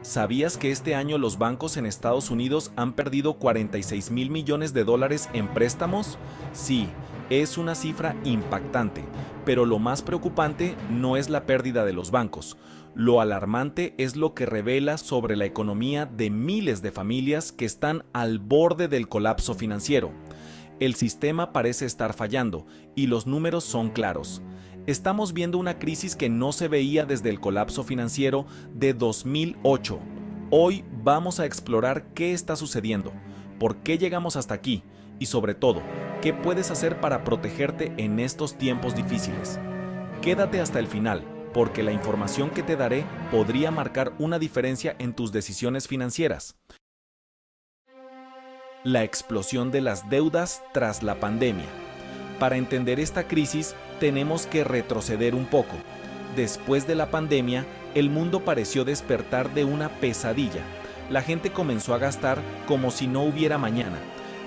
¿Sabías que este año los bancos en Estados Unidos han perdido 46 mil millones de dólares en préstamos? Sí, es una cifra impactante, pero lo más preocupante no es la pérdida de los bancos. Lo alarmante es lo que revela sobre la economía de miles de familias que están al borde del colapso financiero. El sistema parece estar fallando y los números son claros. Estamos viendo una crisis que no se veía desde el colapso financiero de 2008. Hoy vamos a explorar qué está sucediendo, por qué llegamos hasta aquí y sobre todo, qué puedes hacer para protegerte en estos tiempos difíciles. Quédate hasta el final, porque la información que te daré podría marcar una diferencia en tus decisiones financieras. La explosión de las deudas tras la pandemia. Para entender esta crisis, tenemos que retroceder un poco. Después de la pandemia, el mundo pareció despertar de una pesadilla. La gente comenzó a gastar como si no hubiera mañana.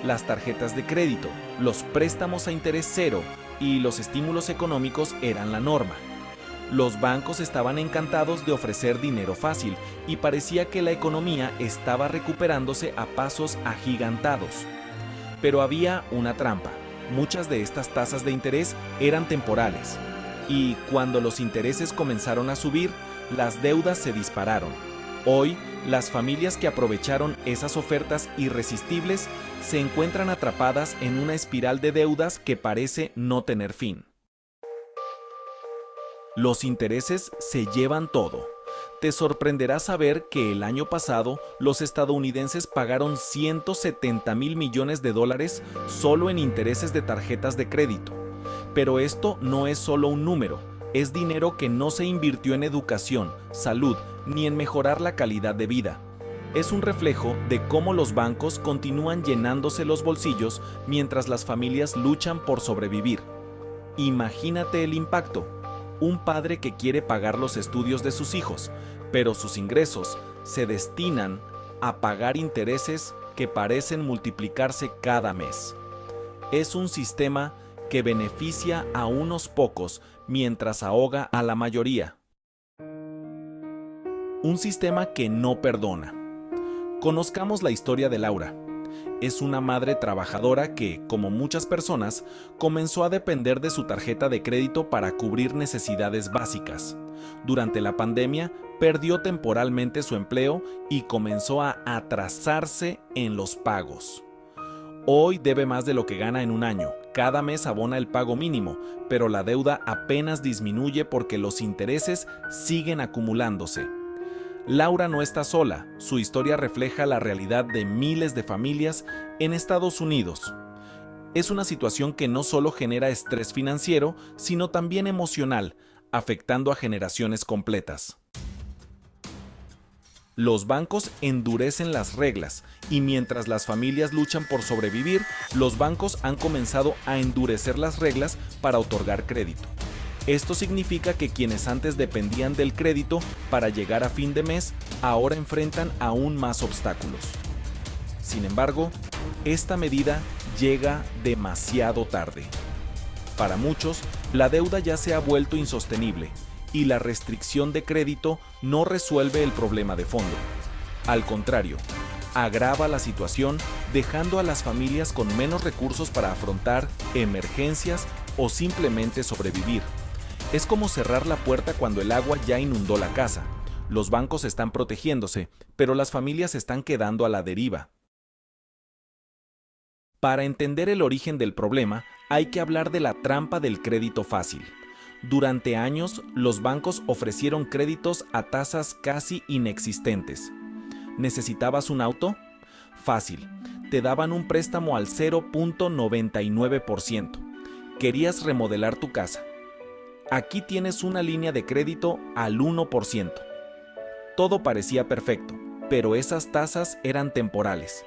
Las tarjetas de crédito, los préstamos a interés cero y los estímulos económicos eran la norma. Los bancos estaban encantados de ofrecer dinero fácil y parecía que la economía estaba recuperándose a pasos agigantados. Pero había una trampa. Muchas de estas tasas de interés eran temporales. Y cuando los intereses comenzaron a subir, las deudas se dispararon. Hoy, las familias que aprovecharon esas ofertas irresistibles se encuentran atrapadas en una espiral de deudas que parece no tener fin. Los intereses se llevan todo. Te sorprenderá saber que el año pasado los estadounidenses pagaron 170 mil millones de dólares solo en intereses de tarjetas de crédito. Pero esto no es solo un número, es dinero que no se invirtió en educación, salud ni en mejorar la calidad de vida. Es un reflejo de cómo los bancos continúan llenándose los bolsillos mientras las familias luchan por sobrevivir. Imagínate el impacto. Un padre que quiere pagar los estudios de sus hijos, pero sus ingresos se destinan a pagar intereses que parecen multiplicarse cada mes. Es un sistema que beneficia a unos pocos mientras ahoga a la mayoría. Un sistema que no perdona. Conozcamos la historia de Laura. Es una madre trabajadora que, como muchas personas, comenzó a depender de su tarjeta de crédito para cubrir necesidades básicas. Durante la pandemia, perdió temporalmente su empleo y comenzó a atrasarse en los pagos. Hoy debe más de lo que gana en un año. Cada mes abona el pago mínimo, pero la deuda apenas disminuye porque los intereses siguen acumulándose. Laura no está sola, su historia refleja la realidad de miles de familias en Estados Unidos. Es una situación que no solo genera estrés financiero, sino también emocional, afectando a generaciones completas. Los bancos endurecen las reglas y mientras las familias luchan por sobrevivir, los bancos han comenzado a endurecer las reglas para otorgar crédito. Esto significa que quienes antes dependían del crédito para llegar a fin de mes, ahora enfrentan aún más obstáculos. Sin embargo, esta medida llega demasiado tarde. Para muchos, la deuda ya se ha vuelto insostenible y la restricción de crédito no resuelve el problema de fondo. Al contrario, agrava la situación dejando a las familias con menos recursos para afrontar emergencias o simplemente sobrevivir. Es como cerrar la puerta cuando el agua ya inundó la casa. Los bancos están protegiéndose, pero las familias están quedando a la deriva. Para entender el origen del problema, hay que hablar de la trampa del crédito fácil. Durante años, los bancos ofrecieron créditos a tasas casi inexistentes. ¿Necesitabas un auto? Fácil. Te daban un préstamo al 0.99%. ¿Querías remodelar tu casa? Aquí tienes una línea de crédito al 1%. Todo parecía perfecto, pero esas tasas eran temporales.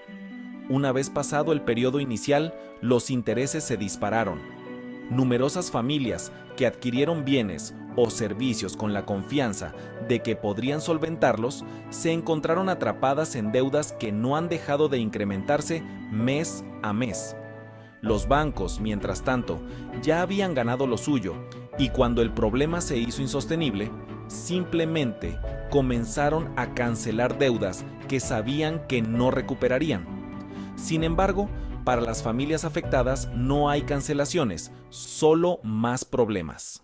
Una vez pasado el periodo inicial, los intereses se dispararon. Numerosas familias que adquirieron bienes o servicios con la confianza de que podrían solventarlos, se encontraron atrapadas en deudas que no han dejado de incrementarse mes a mes. Los bancos, mientras tanto, ya habían ganado lo suyo, y cuando el problema se hizo insostenible, simplemente comenzaron a cancelar deudas que sabían que no recuperarían. Sin embargo, para las familias afectadas no hay cancelaciones, solo más problemas.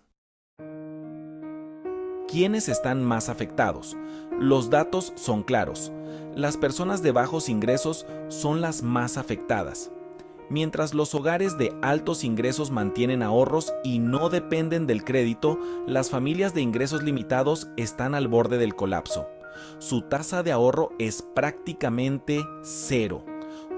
¿Quiénes están más afectados? Los datos son claros. Las personas de bajos ingresos son las más afectadas. Mientras los hogares de altos ingresos mantienen ahorros y no dependen del crédito, las familias de ingresos limitados están al borde del colapso. Su tasa de ahorro es prácticamente cero.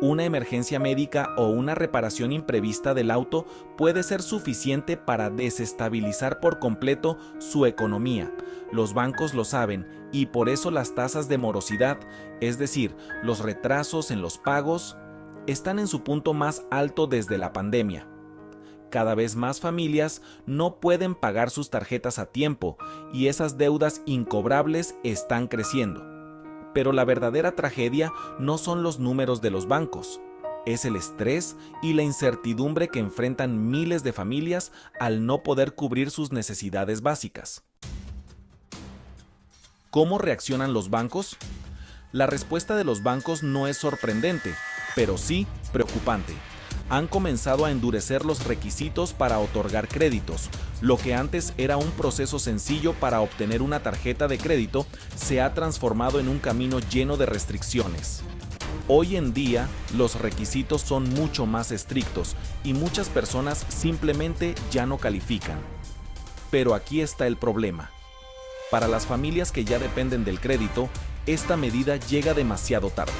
Una emergencia médica o una reparación imprevista del auto puede ser suficiente para desestabilizar por completo su economía. Los bancos lo saben y por eso las tasas de morosidad, es decir, los retrasos en los pagos, están en su punto más alto desde la pandemia. Cada vez más familias no pueden pagar sus tarjetas a tiempo y esas deudas incobrables están creciendo. Pero la verdadera tragedia no son los números de los bancos, es el estrés y la incertidumbre que enfrentan miles de familias al no poder cubrir sus necesidades básicas. ¿Cómo reaccionan los bancos? La respuesta de los bancos no es sorprendente, pero sí preocupante. Han comenzado a endurecer los requisitos para otorgar créditos. Lo que antes era un proceso sencillo para obtener una tarjeta de crédito se ha transformado en un camino lleno de restricciones. Hoy en día, los requisitos son mucho más estrictos y muchas personas simplemente ya no califican. Pero aquí está el problema. Para las familias que ya dependen del crédito, esta medida llega demasiado tarde.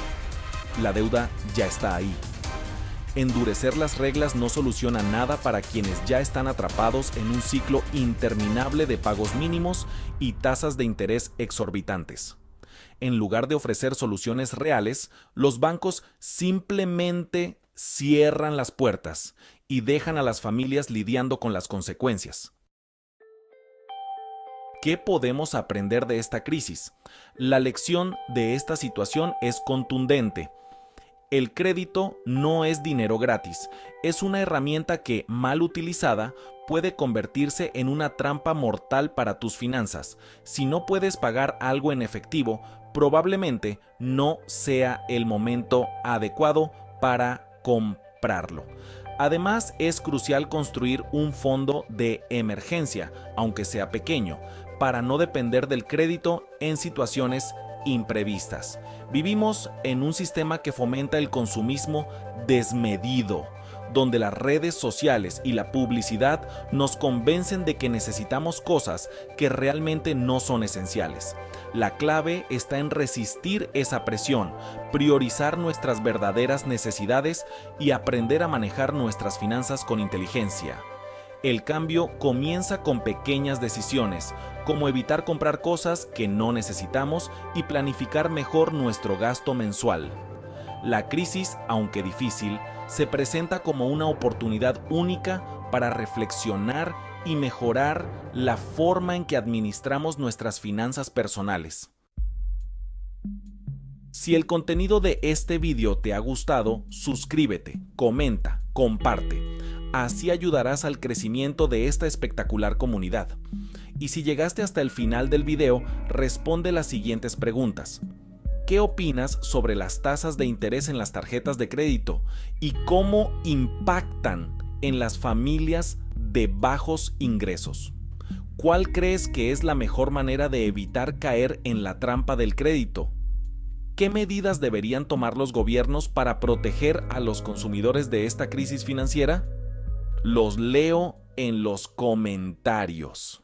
La deuda ya está ahí. Endurecer las reglas no soluciona nada para quienes ya están atrapados en un ciclo interminable de pagos mínimos y tasas de interés exorbitantes. En lugar de ofrecer soluciones reales, los bancos simplemente cierran las puertas y dejan a las familias lidiando con las consecuencias. ¿Qué podemos aprender de esta crisis? La lección de esta situación es contundente. El crédito no es dinero gratis, es una herramienta que, mal utilizada, puede convertirse en una trampa mortal para tus finanzas. Si no puedes pagar algo en efectivo, probablemente no sea el momento adecuado para comprarlo. Además, es crucial construir un fondo de emergencia, aunque sea pequeño, para no depender del crédito en situaciones imprevistas. Vivimos en un sistema que fomenta el consumismo desmedido, donde las redes sociales y la publicidad nos convencen de que necesitamos cosas que realmente no son esenciales. La clave está en resistir esa presión, priorizar nuestras verdaderas necesidades y aprender a manejar nuestras finanzas con inteligencia. El cambio comienza con pequeñas decisiones, como evitar comprar cosas que no necesitamos y planificar mejor nuestro gasto mensual. La crisis, aunque difícil, se presenta como una oportunidad única para reflexionar y mejorar la forma en que administramos nuestras finanzas personales. Si el contenido de este video te ha gustado, suscríbete, comenta, comparte. Así ayudarás al crecimiento de esta espectacular comunidad. Y si llegaste hasta el final del video, responde las siguientes preguntas. ¿Qué opinas sobre las tasas de interés en las tarjetas de crédito y cómo impactan en las familias de bajos ingresos? ¿Cuál crees que es la mejor manera de evitar caer en la trampa del crédito? ¿Qué medidas deberían tomar los gobiernos para proteger a los consumidores de esta crisis financiera? Los leo en los comentarios.